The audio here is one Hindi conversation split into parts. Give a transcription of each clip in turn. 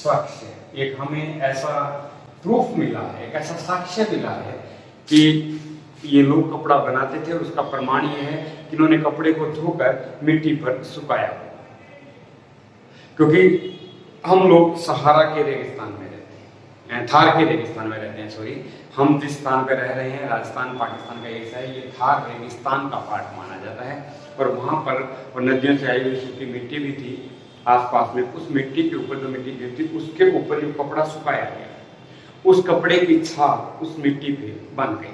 साक्ष्य, एक हमें ऐसा प्रूफ मिला है, एक ऐसा साक्ष्य मिला है कि ये लोग कपड़ा बनाते थे और उसका प्रमाण ये है कि इन्होंने कपड़े को धोकर मिट्टी पर सुखाया। क्योंकि हम लोग सहारा के रेगिस्तान में रहते हैं, थार के रेगिस्तान में रहते हैं, सॉरी, हम जिस स्थान पर रह रहे हैं राजस्थान पाकिस्तान का हिस्सा है, ये थार रेगिस्तान का पार्ट माना जाता है। और वहां पर और नदियों से आई हुई सूखी मिट्टी भी थी आसपास में। उस मिट्टी के ऊपर जो मिट्टी गिरती उसके ऊपर जो कपड़ा सुखाया गया, उस कपड़े की छाप उस मिट्टी पे बन गई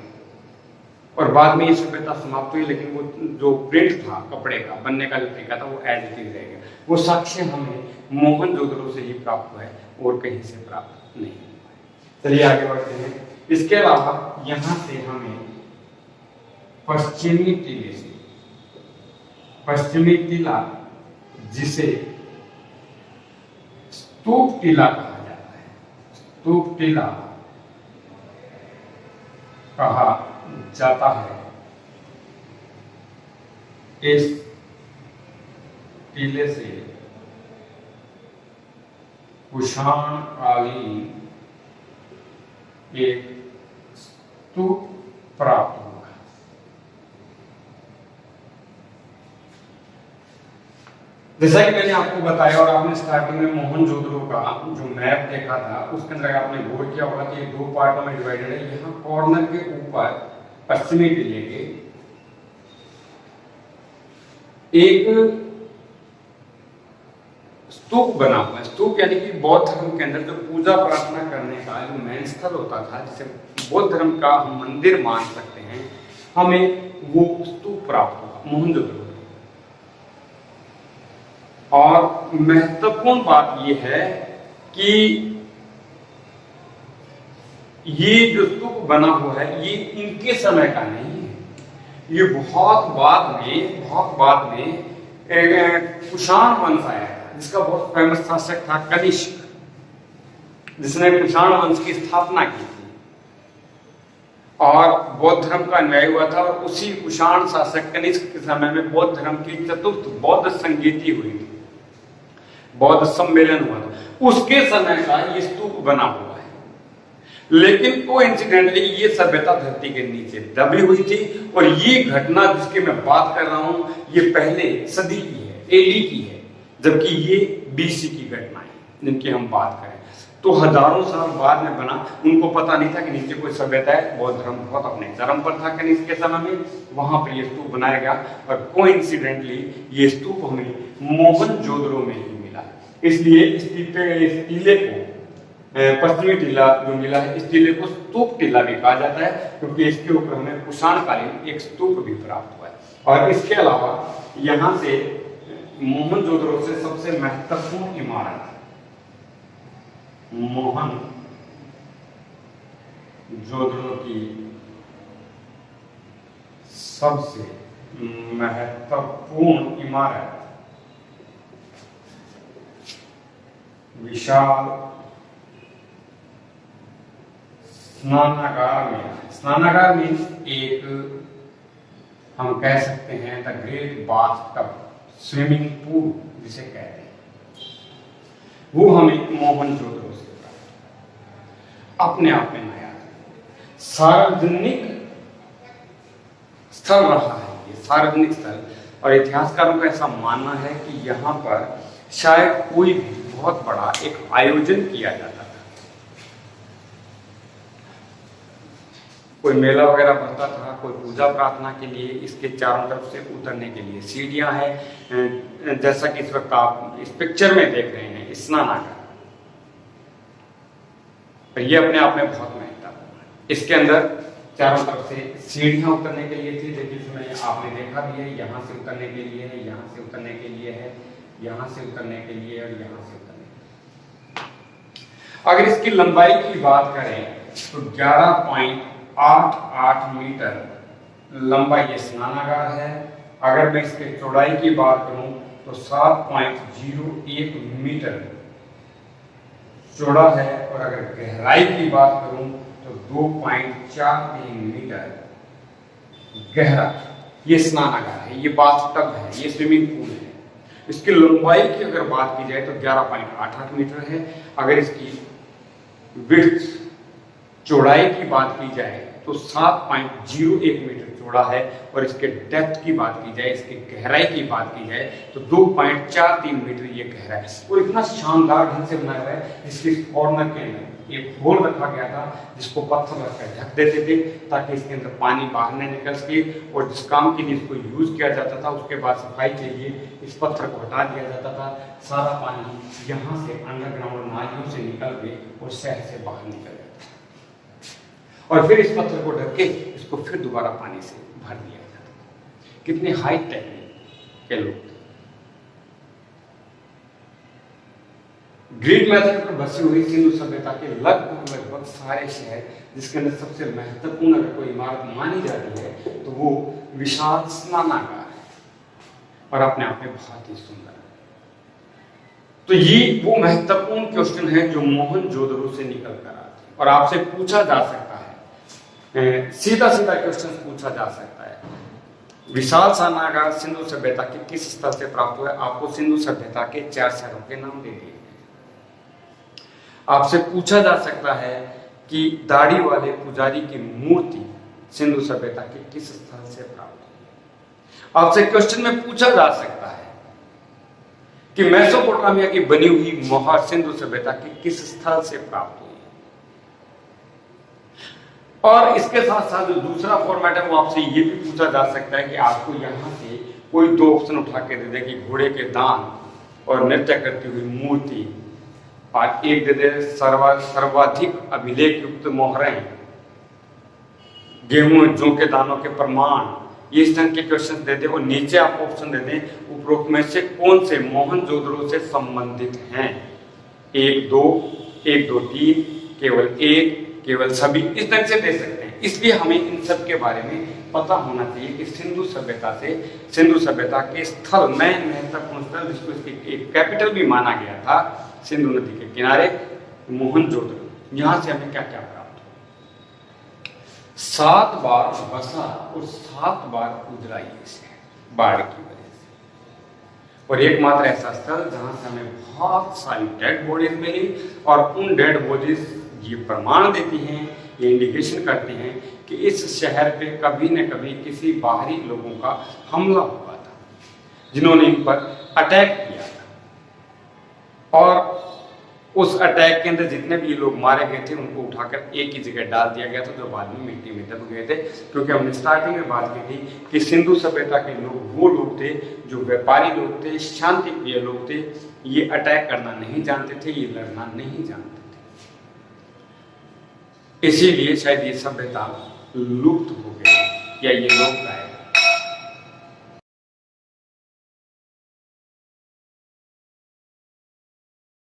और बाद में ये सभ्यता समाप्त हुई। लेकिन वो जो प्रिंट था कपड़े का बनने का जो तरीका था वो एज इट इज रह गया। वो साक्ष्य हमें मोहनजोदड़ो से ही प्राप्त हुआ है और कहीं से प्राप्त नहीं। चलिए आगे बढ़ते हैं। इसके अलावा यहां से हमें पश्चिमी टीले से, पश्चिमी टीला जिसे स्तूप टीला कहा जाता है, स्तूप टीला कहा जाता है, इस टीले से कुषाण कालीन एक स्तूप प्राप्त हुआ। जैसा कि मैंने आपको बताया और आपने स्टार्टिंग में मोहनजोदड़ो का जो मैप देखा था उसके अंदर आपने गौर किया होगा कि दो पार्टों में डिवाइडेड है। यहाँ कॉर्नर के ऊपर पश्चिमी टीले के एक स्तूप बना हुआ है। स्तूप यानी कि बौद्ध धर्म के अंदर जो पूजा प्रार्थना करने का जो मेन स्थल होता था, जिसे बौद्ध धर्म का हम मंदिर मान सकते हैं, हमें वो स्तूप प्राप्त हुआ मोहनजोदड़ो। और महत्वपूर्ण बात यह है कि ये जो स्तूप बना हुआ है ये इनके समय का नहीं है, ये बहुत बाद में कुषाण वंश आया था, जिसका बहुत फेमस शासक था कनिष्क, जिसने कुषाण वंश की स्थापना की थी और बौद्ध धर्म का अन्याय हुआ था। और उसी कुषाण शासक कनिष्क के समय में बौद्ध धर्म की चतुर्थ बौद्ध संगीति हुई थी, बौद्ध सम्मेलन हुआ था, उसके समय का ये स्तूप बना हुआ है। लेकिन कोइंसिडेंटली ये सभ्यता धरती के नीचे दबी हुई थी और ये घटना जिसकी मैं बात कर रहा हूं ये पहले सदी की है, एडी की है, जबकि ये बीसी की घटना है जिनकी हम बात करें। तो हजारों साल बाद में बना, उनको पता नहीं था कि नीचे कोई सभ्यता है। बौद्ध धर्म बहुत अपने चरम पर था कनिष्क के समय में, वहां पर ये स्तूप बनाया गया और कोइंसिडेंटली ये स्तूप हमें मोहनजोदड़ो में ही मिला। इसलिए इस टीले को पश्चिमी टीला जो मिला है, इस टीले को स्तूप टीला भी कहा जाता है क्योंकि इसके ऊपर हमें कुषाण कालीन एक स्तूप भी प्राप्त हुआ है। और इसके अलावा यहां से मोहनजोदड़ो से सबसे महत्वपूर्ण इमारत मोहनजोदड़ो की सबसे महत्वपूर्ण इमारत विशाल स्नानागार में, स्नानागार मीन्स एक हम कह सकते हैं the great bath tub, swimming pool जिसे कहते हैं, वो हमें मोहनजोदड़ो से अपने आप में नया सार्वजनिक स्थल रहा है। ये सार्वजनिक स्थल और इतिहासकारों का ऐसा मानना है कि यहाँ पर शायद कोई भी बहुत बड़ा एक आयोजन किया जाता था, कोई मेला वगैरह बनता था, कोई पूजा प्रार्थना के लिए। इसके चारों तरफ से उतरने के लिए सीढ़ियां हैं, जैसा कि इस वक्त आप इस पिक्चर में देख रहे हैं स्नानागार। ये अपने आप में बहुत महत्वपूर्ण है। इसके अंदर चारों तरफ से सीढ़ियां उतरने के लिए थी, लेकिन इसमें आपने देखा भी है यहाँ से उतरने के लिए है, यहाँ से उतरने के लिए है, यहाँ से उतरने के लिए और यहाँ से उतरने के लिए। अगर इसकी लंबाई की बात करें तो 11.88 मीटर लंबा ये स्नानागार है। अगर मैं इसके चौड़ाई की बात करूं तो 7.01 मीटर चौड़ा है और अगर गहराई की बात करूं तो 2.43 मीटर गहरा ये स्नानागार है, ये बाथ टब है, ये स्विमिंग पूल है। इसकी लंबाई की अगर बात की जाए तो 11.88 मीटर है। अगर इसकी विड्थ चौड़ाई की बात की जाए तो 7.01 मीटर चौड़ा है। और इसके डेप्थ की बात की जाए, इसकी गहराई की बात की जाए तो 2.43 मीटर ये गहरा है। और इतना शानदार ढंग से बनाया हुआ है। इसके कॉर्नर के अंदर एक होल रखा गया था जिसको पत्थर रखकर ढक देते थे ताकि इसके अंदर पानी बाहर नहीं निकल सके। और जिस काम के लिए इसको यूज किया जाता था उसके बाद सफाई के लिए इस पत्थर को हटा दिया जाता था। सारा पानी यहाँ से अंडरग्राउंड नालियों से निकल के और शहर से बाहर निकल जाता था। और फिर इस पत्थर को ढक के इसको फिर दोबारा पानी से भर दिया जाता था। कितने हाई टेक्निक के लोग थे। ग्रीक मेथड पर बसी हुई सिंधु सभ्यता के लगभग सारे शहर, जिसके अंदर सबसे महत्वपूर्ण अगर कोई इमारत मानी जाती है तो वो विशाल स्नानागार है और अपने आप में बहुत ही सुंदर है। तो ये वो महत्वपूर्ण क्वेश्चन है जो मोहनजोदड़ो से निकल कर आते हैं और आपसे पूछा जा सकता है, सीधा सीधा क्वेश्चन पूछा जा सकता है। विशाल स्नानागार सिंधु सभ्यता के किस स्थल से प्राप्त हुआ? आपको सिंधु सभ्यता के 4 शहरों के नाम दे दिए। आपसे पूछा जा सकता है कि दाढ़ी वाले पुजारी की मूर्ति सिंधु सभ्यता के किस स्थल से प्राप्त हुई। आपसे क्वेश्चन में पूछा जा सकता है कि मेसोपोटामिया की बनी हुई मोहर सिंधु सभ्यता के किस स्थल से प्राप्त हुई। और इसके साथ साथ जो दूसरा फॉर्मेट है वो आपसे ये भी पूछा जा सकता है कि आपको यहां से कोई 2 ऑप्शन उठा के दे दे कि घोड़े के दांत और नृत्य करती हुई मूर्ति, और एक दे दे सर्वाधिक अभिलेख युक्त मोहरें, गेहूं जौ के दानों के प्रमाण। ये इस तरह के क्वेश्चन दे दे और नीचे आपको ऑप्शन दे दें उपरोक्त में से कौन से मोहनजोदड़ो से संबंधित हैं। 1, 2, 1, 2, 3, केवल 1, केवल सभी, इस तरह से दे सकते हैं। इसलिए हमें इन सब के बारे में पता होना चाहिए कि सिंधु सभ्यता के स्थल में महत्वपूर्ण स्थल जिसको इसकी एक कैपिटल भी माना गया था सिंधु नदी के किनारे, मोहनजोदड़ो। यहां से हमें क्या क्या प्राप्त हो? 7 बार बसा और 7 बार उजड़ा ये शहर बाढ़ की वजह से। और एकमात्र ऐसा स्थल जहां से हमें बहुत सारी डेड बॉडीज मिली और उन डेड बॉडीज ये प्रमाण देती हैं, ये इंडिकेशन करते हैं कि इस शहर पे कभी न कभी किसी बाहरी लोगों का हमला हुआ था जिन्होंने इन पर अटैक किया था। और उस अटैक के अंदर जितने भी लोग मारे गए थे उनको उठाकर एक ही जगह डाल दिया गया था जो बाद में मिट्टी में दब गए थे। क्योंकि हमने स्टार्टिंग में बात की थी कि सिंधु सभ्यता के लोग वो लोग थे जो व्यापारी लोग थे, शांति प्रिय लोग थे। ये अटैक करना नहीं जानते थे, ये लड़ना नहीं जानते थे। इसीलिए शायद ये सभ्यता लुप्त हो गई या ये लोग